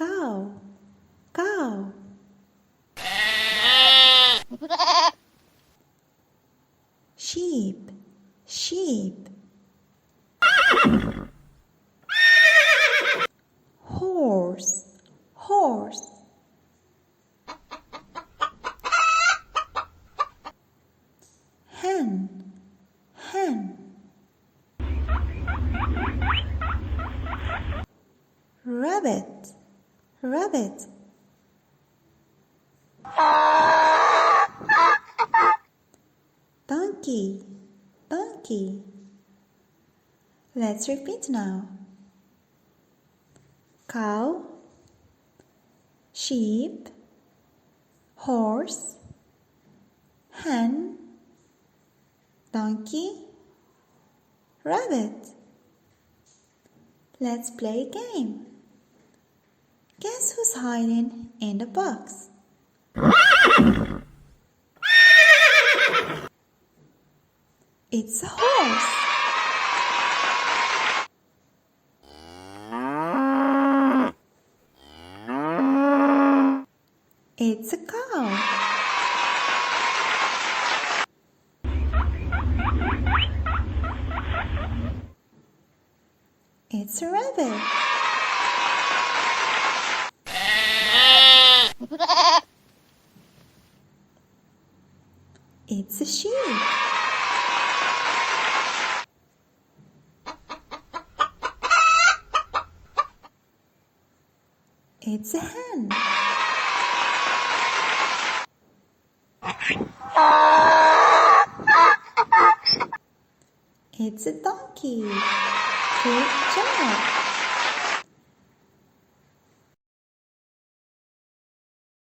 cow, cow. Sheep, sheep. Horse, horse. Hen, hen. Rabbit, rabbit. Donkey, donkey. Let's repeat now. Cow, sheep, horse, hen, donkey, rabbit. Let's play a game. Guess who's hiding in the box? It's a horse. It's a cow. It's a rabbit. It's a sheep. It's a hen. It's a donkey. Good job.